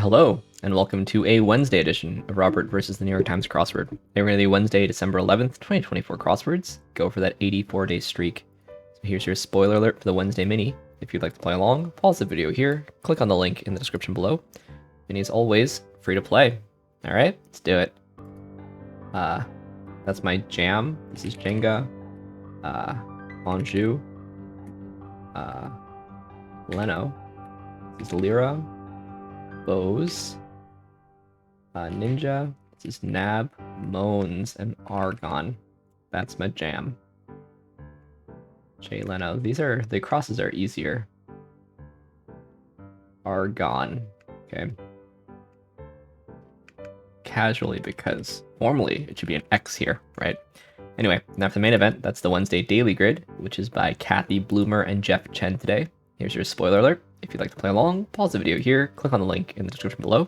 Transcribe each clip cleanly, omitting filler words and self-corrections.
Hello, and welcome to a Wednesday edition of Robert versus the New York Times Crossword. Today we're going to do Wednesday, December 11th, 2024 crosswords. Go for that 84-day streak. So here's your spoiler alert for the Wednesday mini. If you'd like to play along, pause the video here, click on the link in the description below. Mini is always free to play. Alright, let's do it. That's my jam. This is Jenga. Anjou. Leno. This is Lyra. Bows. Ninja. This is Nab, Moans, and Argon. That's my jam. Jay Leno. The crosses are easier. Argon. Okay. Casually, because formally it should be an X here, right? Anyway, now for the main event, that's the Wednesday Daily Grid, which is by Kathy Bloomer and Jeff Chen today. Here's your spoiler alert. If you'd like to play along, pause the video here, click on the link in the description below.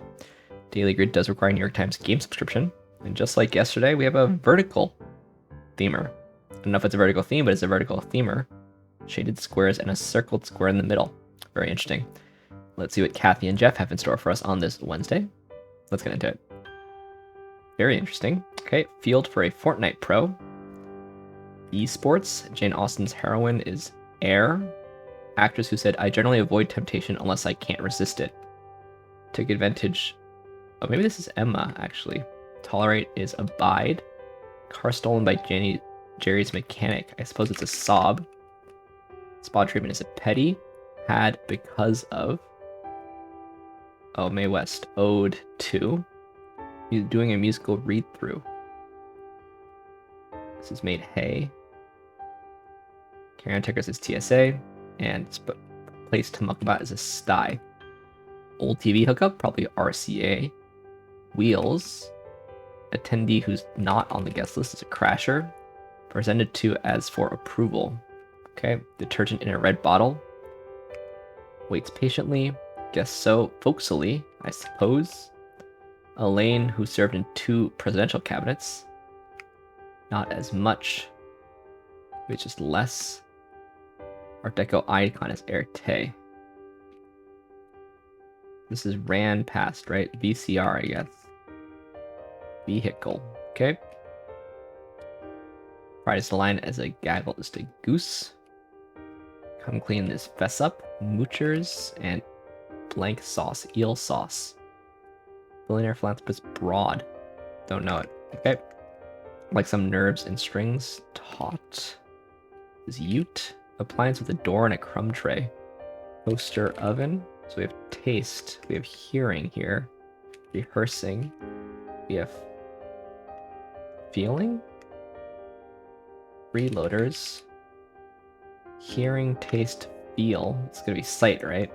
Daily Grid does require a New York Times game subscription, and just like yesterday, we have a vertical themer. I don't know if it's a vertical theme, but it's a vertical themer. Shaded squares and a circled square in the middle. Very interesting. Let's see what Kathy and Jeff have in store for us on this Wednesday. Let's get into it. Very interesting. Okay, field for a Fortnite pro. Esports. Jane Austen's heroine is Air. Actress who said, "I generally avoid temptation unless I can't resist it." Took advantage. Oh, maybe this is Emma, actually. Tolerate is Abide. Car stolen by Jerry's mechanic. I suppose it's a sob. Spa treatment is a petty. Had because of. Oh, Mae West. Ode to. He's doing a musical read-through. This is made hay. Karen Tucker's is TSA. And place to muck about is a sty. Old TV hookup, probably RCA. Wheels. Attendee who's not on the guest list is a crasher. Presented to as for approval. Okay. Detergent in a red bottle. Waits patiently. Guess so folksily, I suppose. Elaine who served in 2 presidential cabinets. Not as much. It's just less. Art Deco icon is Erte. This is ran past, right? VCR, I guess. Vehicle. Okay. Pride is the line as a gaggle is a goose. Come clean is fess up. Moochers and blank sauce. Eel sauce. Billionaire philanthropist broad. Don't know it. Okay. Like some nerves and strings. Taut. Is Ute. Appliance with a door and a crumb tray. Toaster oven. So we have taste. We have hearing here. Rehearsing. We have feeling. Freeloaders. Hearing, taste, feel. It's gonna be sight, right?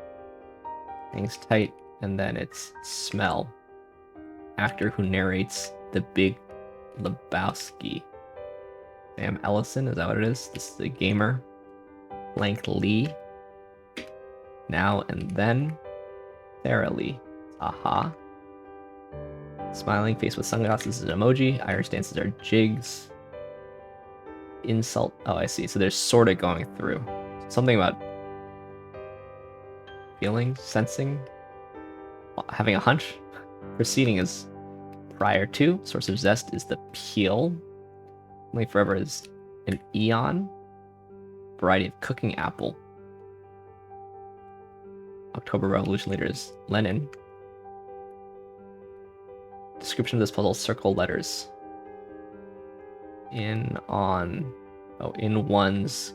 Hangs tight, and then it's smell. Actor who narrates The Big Lebowski. Sam Ellison, is that what it is? This is the gamer. Blank Lee. Now and then. Sarah Lee. Aha. Smiling face with sunglasses is an emoji. Irish dances are jigs. Insult. Oh, I see. So they're sort of going through. Something about feeling, sensing, having a hunch. Preceding is prior to. Source of zest is the peel. Only forever is an eon. Variety of cooking apple. October Revolution leader is Lenin. Description of this puzzle, circle letters. In, on, in one's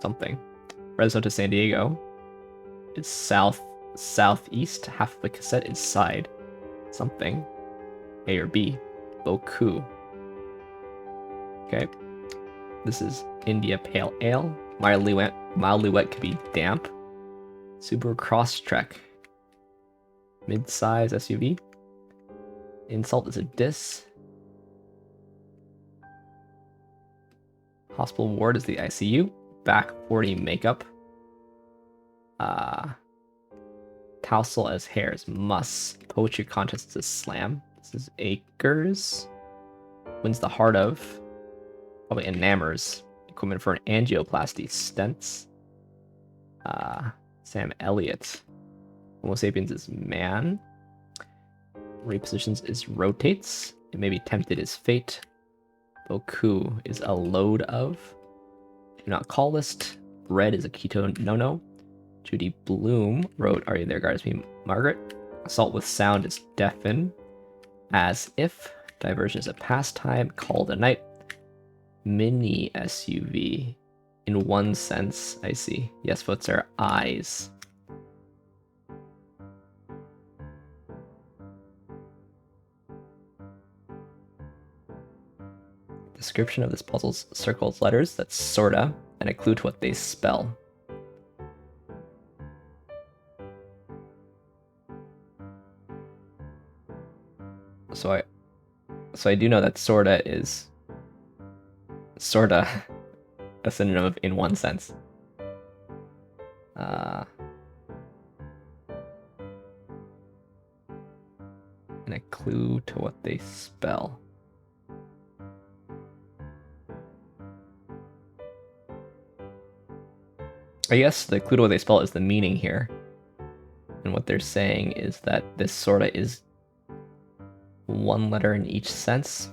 something. Fresno to San Diego is south, southeast. Half of the cassette is side. Something. A or B. Boku. Okay. This is India Pale Ale. Mildly wet could be damp. Subaru Crosstrek. Mid-size SUV. Insult is a diss. Hospital ward is the ICU. Back 40 makeup. Tousle as hair is muss. Poetry contest is slam. This is acres. Wins the heart of. Probably enamors. Equipment for an angioplasty. Stents. Sam Elliott. Homo sapiens is man. Repositions is rotates. It may be tempted is fate. Boku is a load of. Do not call list. Red is a ketone no-no. Judy Bloom wrote, "Are you there, guards me, Margaret?" Assault with sound is deafen. As if. Diversion is a pastime. Called a night. Mini SUV. In one sense, I see. Yes votes are eyes. Description of this puzzle's circles letters, that's sorta, and a clue to what they spell. So I do know that sorta is sorta a synonym of in one sense. And a clue to what they spell. I guess the clue to what they spell is the meaning here. And what they're saying is that this sorta is one letter in each sense.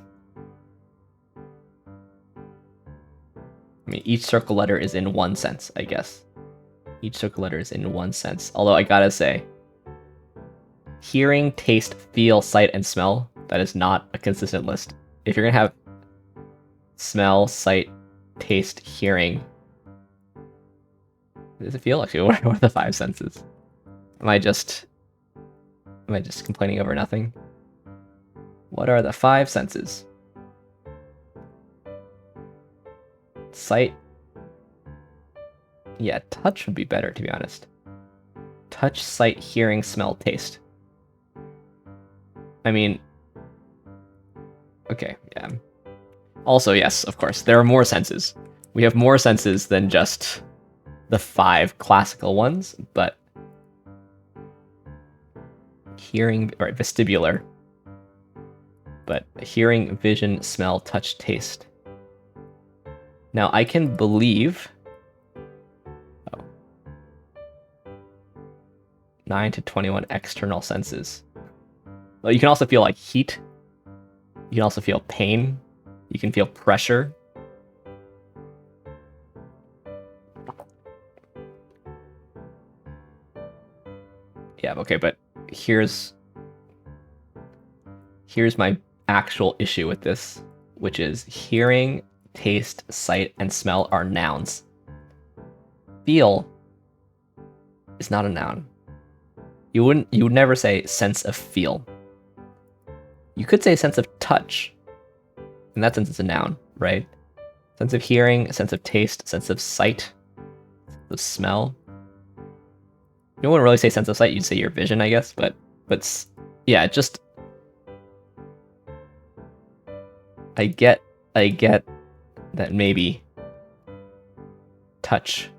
I mean, each circle letter is in one sense, I guess. Each circle letter is in one sense. Although I gotta say, hearing, taste, feel, sight, and smell, that is not a consistent list. If you're gonna have smell, sight, taste, hearing, does it feel? Actually, what are the five senses? Am I just complaining over nothing? What are the five senses? Sight. Yeah, touch would be better, to be honest. Touch, sight, hearing, smell, taste. I mean, okay, yeah. Also, yes, of course, there are more senses. We have more senses than just the five classical ones, but hearing, right, vestibular, but hearing, vision, smell, touch, taste. Now I can believe 9 to 21 external senses. Well, you can also feel like heat. You can also feel pain. You can feel pressure. Yeah, okay, but here's my actual issue with this, which is hearing, taste, sight, and smell are nouns. Feel is not a noun. You would never say sense of feel. You could say sense of touch. In that sense, it's a noun, right? Sense of hearing, sense of taste, sense of sight, sense of smell. You wouldn't really say sense of sight, you'd say your vision, I guess, but yeah, just I get that maybe touch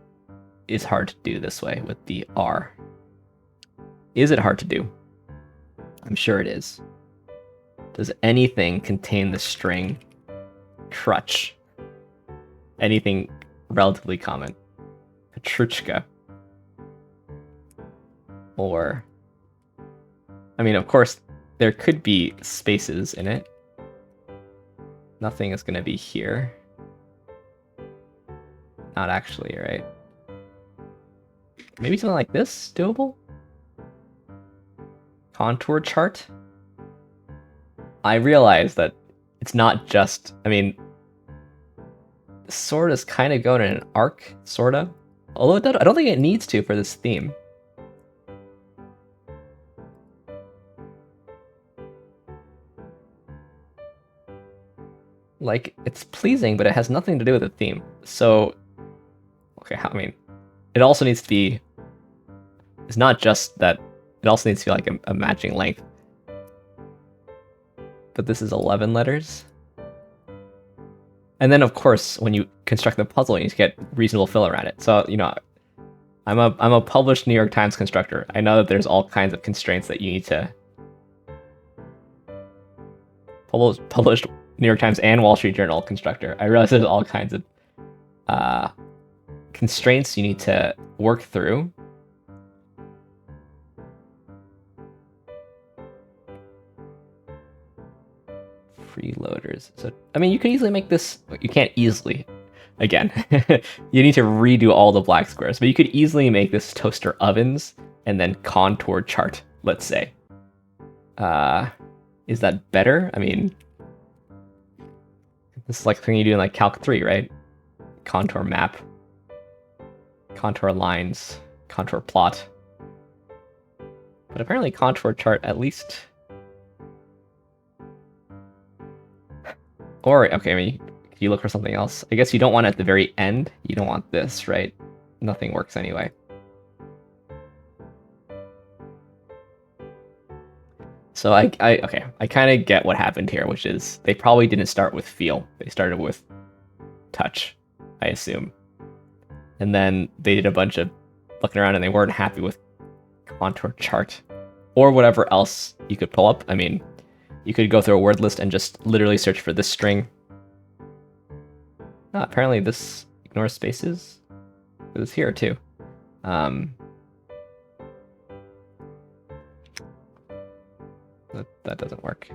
is hard to do this way with the R. Is it hard to do? I'm sure it is. Does anything contain the string crutch? Anything relatively common? Petruchka. Or, I mean, of course, there could be spaces in it. Nothing is going to be here. Not actually, right? Maybe something like this, doable? Contour chart? I realize that it's not just, I mean, sort is kind of going in an arc, sorta. Although I don't think it needs to for this theme. Like, it's pleasing, but it has nothing to do with the theme. So, okay, I mean, it also needs to be, it's not just that, it also needs to be like a matching length. But this is 11 letters. And then, of course, when you construct the puzzle, you need to get reasonable fill around it. So, you know, I'm a published New York Times constructor. I know that there's all kinds of constraints that you need to published New York Times and Wall Street Journal constructor. I realize there's all kinds of constraints you need to work through. freeloaders. So, I mean, you could easily make this... You can't easily. Again, you need to redo all the black squares. But you could easily make this toaster ovens and then contour chart, let's say. Is that better? I mean... This is like the thing you do in like Calc 3, right? Contour map. Contour lines. Contour plot. But apparently contour chart at least... Or, okay, I mean, you look for something else. I guess you don't want it at the very end. You don't want this, right? Nothing works anyway. So I kind of get what happened here, which is they probably didn't start with feel. They started with touch, I assume. And then they did a bunch of looking around and they weren't happy with contour chart or whatever else you could pull up. I mean, you could go through a word list and just literally search for this string. Apparently this ignores spaces. It was here too. That doesn't work.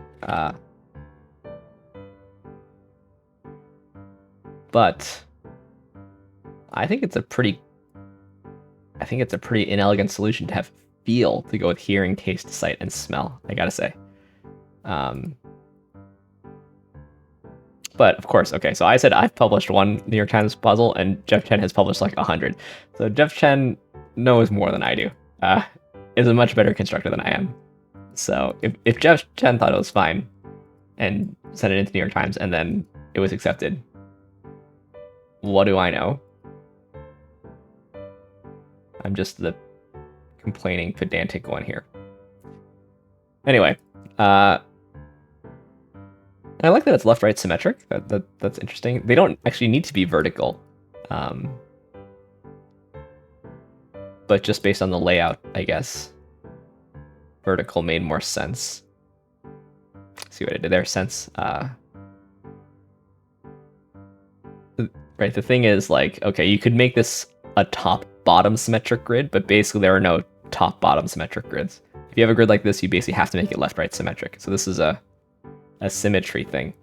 But I think it's a pretty inelegant solution to have feel to go with hearing, taste, sight, and smell, I gotta say. But of course, okay, so I said I've published one New York Times puzzle and Jeff Chen has published like 100. So Jeff Chen knows more than I do. Is a much better constructor than I am. So if Jeff Chen thought it was fine and sent it into New York Times and then it was accepted, what do I know? I'm just the complaining, pedantic one here. Anyway, I like that it's left-right symmetric. That's interesting. They don't actually need to be vertical. But just based on the layout, I guess, vertical made more sense. See what I did there? Sense. Right, the thing is, like, okay, you could make this a top-bottom symmetric grid, but basically there are no top-bottom symmetric grids. If you have a grid like this, you basically have to make it left-right symmetric. So this is a symmetry thing.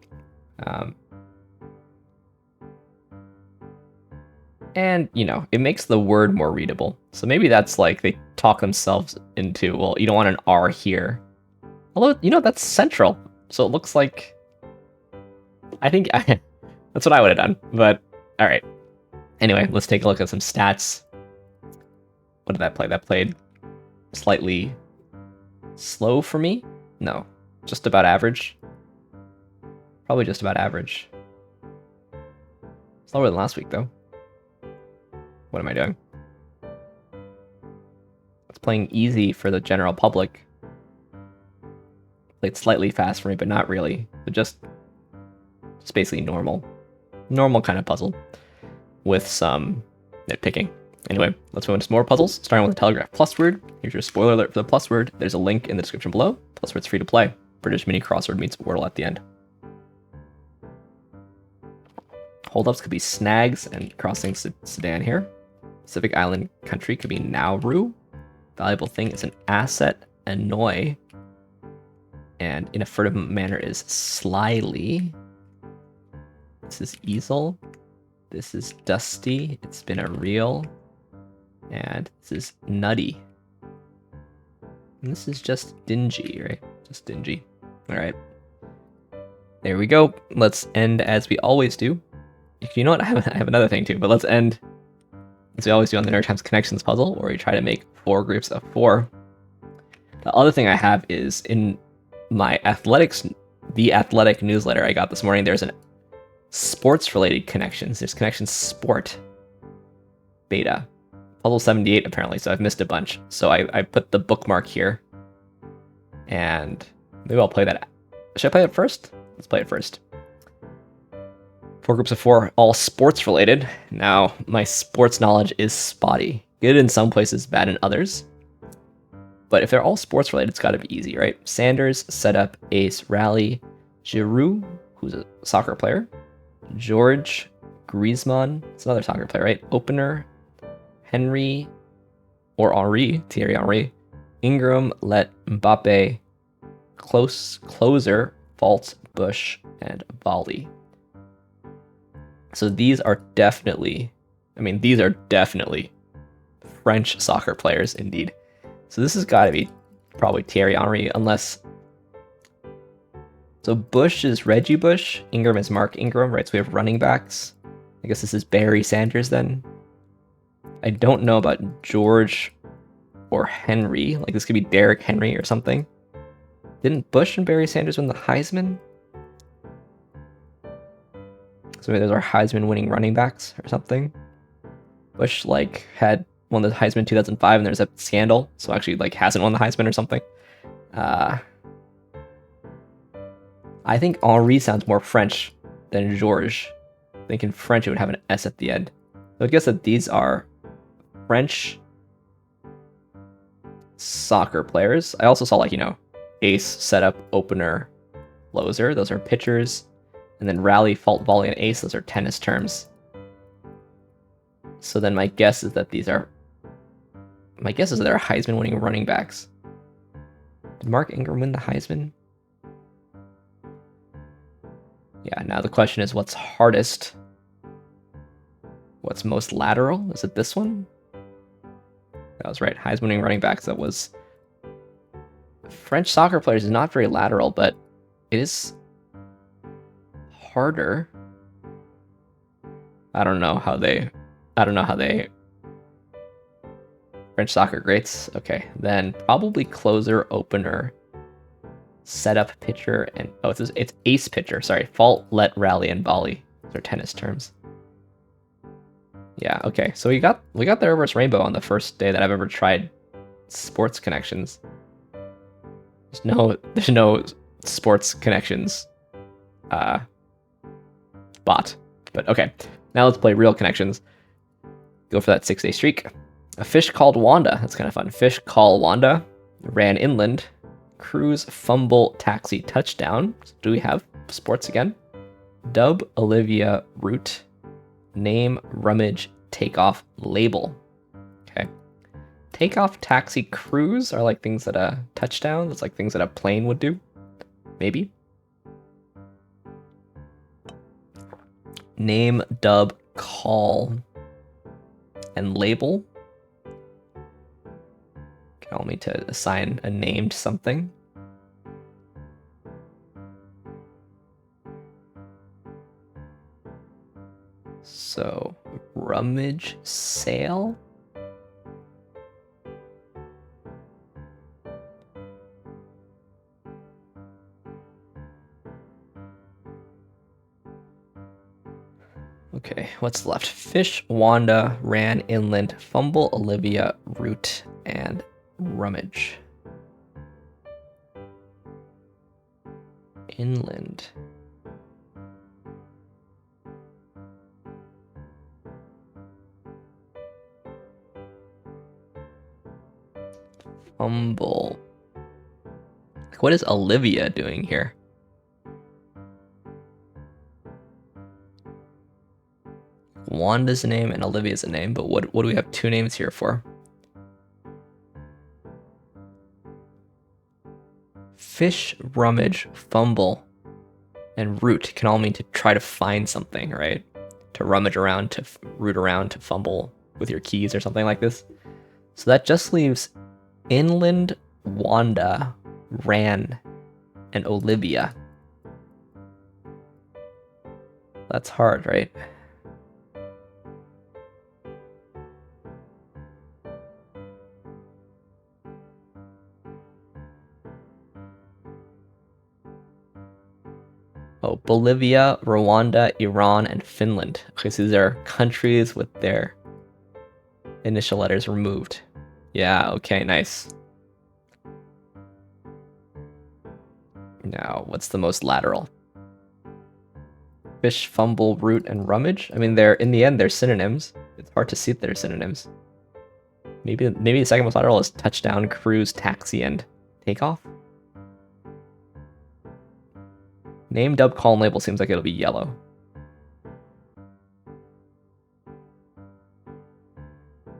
And, you know, it makes the word more readable. So maybe that's like they talk themselves into, well, you don't want an R here. Although, you know, that's central. So it looks like... I think that's what I would have done. But, all right. Anyway, let's take a look at some stats. What did that play? That played slightly slow for me? No, just about average. Probably just about average. Slower than last week, though. What am I doing? It's playing easy for the general public. Played slightly fast for me, but not really. But just basically normal. Normal kind of puzzle. With some nitpicking. Anyway, let's move into some more puzzles, starting with the Telegraph PlusWord. Here's your spoiler alert for the PlusWord. There's a link in the description below. PlusWord's free to play. British mini crossword meets Wordle at the end. Holdups could be snags and crossing Sudan here. Pacific Island country could be Nauru. Valuable thing is an asset, annoy. And in a furtive manner is slyly. This is easel. This is dusty. It's been a reel. And this is nutty. And this is just dingy, right? Just dingy. All right. There we go. Let's end as we always do. You know what? I have another thing too, but let's end as we always do on the New York Times Connections puzzle, where we try to make 4 groups of 4. The other thing I have is in my The Athletic newsletter I got this morning, there's an sports-related connections. There's connections sport beta. Puzzle 78 apparently, so I've missed a bunch. So I put the bookmark here. And maybe I'll play that. Should I play it first? Let's play it first. 4 groups of 4, all sports related. Now, my sports knowledge is spotty. Good in some places, bad in others. But if they're all sports related, it's gotta be easy, right? Sanders, setup, ace, rally, Giroud, who's a soccer player, George, Griezmann, it's another soccer player, right? Opener, Henry, or Henry, Thierry Henry, Ingram, Let, Mbappe, closer, fault, Bush, and volley. So these are definitely, these are definitely French soccer players indeed. So this has got to be probably Thierry Henry, unless... So Bush is Reggie Bush, Ingram is Mark Ingram, right? So we have running backs. I guess this is Barry Sanders then. I don't know about George or Henry. Like this could be Derrick Henry or something. Didn't Bush and Barry Sanders win the Heisman? So maybe those are Heisman winning running backs or something. Bush like had won the Heisman in 2005 and there's a scandal, so actually like hasn't won the Heisman or something. I think Henri sounds more French than Georges. I think in French it would have an S at the end. So I guess that these are French soccer players. I also saw like, ace, setup, opener, closer. Those are pitchers. And then rally, fault, volley, and ace. Those are tennis terms. So then my guess is that they're Heisman winning running backs. Did Mark Ingram win the Heisman? Yeah, now the question is what's hardest? What's most lateral? Is it this one? That was right. Heisman winning running backs. That was... French soccer players is not very lateral, but it is harder. I don't know how they French soccer greats. Okay, then probably closer, opener, setup, pitcher, and it's ace pitcher. Sorry, fault, let, rally, and volley. Those are tennis terms. Yeah. Okay. So we got the reverse rainbow on the first day that I've ever tried sports connections. There's no sports connections bot. But okay, now let's play real connections. Go for that 6-day streak. A fish called Wanda. That's kind of fun. Fish call Wanda. Ran inland. Cruise, fumble, taxi, touchdown. So do we have sports again? Dub, Olivia, root. Name, rummage, takeoff, label. Okay. Takeoff, taxi, cruise are like things that a touchdown. That's like things that a plane would do. Maybe. Name, dub, call, and label. Can allow me to assign a name to something. So, rummage sale. Okay, what's left? Fish, Wanda, ran inland, fumble, Olivia, root, and rummage. Inland. Fumble. Like, what is Olivia doing here? Wanda's a name and Olivia's a name, but what do we have two names here for? Fish, rummage, fumble, and root can all mean to try to find something, right? To rummage around, to root around, to fumble with your keys or something like this. So that just leaves inland, Wanda, ran, and Olivia. That's hard, right? Oh, Bolivia, Rwanda, Iran, and Finland. Okay, so these are countries with their initial letters removed. Yeah, okay, nice. Now, what's the most lateral? Fish, fumble, root, and rummage? I mean, in the end, they're synonyms. It's hard to see if they're synonyms. Maybe the second most lateral is touchdown, cruise, taxi, and takeoff? Name, dub, call, and label seems like it'll be yellow.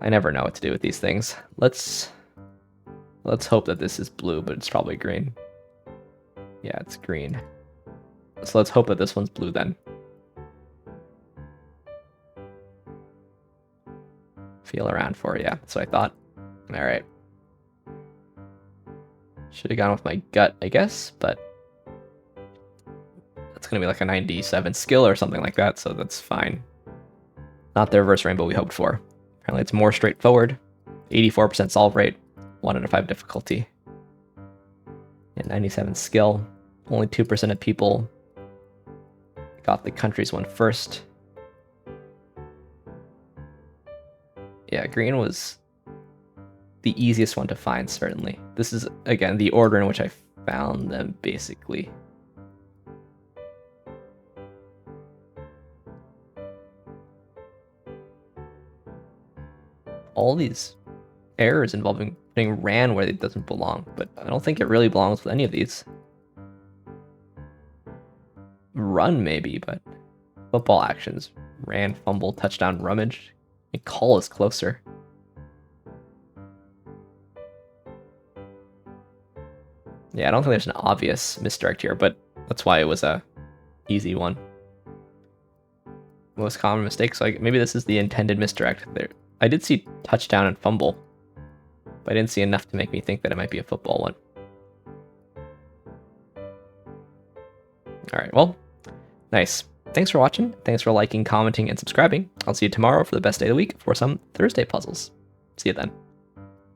I never know what to do with these things. Let's hope that this is blue, but it's probably green. Yeah, it's green. So let's hope that this one's blue then. Feel around for it, yeah, that's what I thought. All right. Should have gone with my gut, I guess, but it's going to be like a 97 skill or something like that, so that's fine. Not the reverse rainbow we hoped for. Apparently it's more straightforward. 84% solve rate, 1 out of 5 difficulty. And 97 skill. Only 2% of people got the countries one first. Yeah, green was the easiest one to find, certainly. This is, again, the order in which I found them, basically. All these errors involving putting ran where it doesn't belong, but I don't think it really belongs with any of these. Run, maybe, but football actions. Ran, fumble, touchdown, rummage. And call is closer. Yeah, I don't think there's an obvious misdirect here, but that's why it was a easy one. Most common mistakes, like maybe this is the intended misdirect. There, I did see touchdown and fumble, but I didn't see enough to make me think that it might be a football one. All right, well, nice. Thanks for watching. Thanks for liking, commenting, and subscribing. I'll see you tomorrow for the best day of the week for some Thursday puzzles. See you then.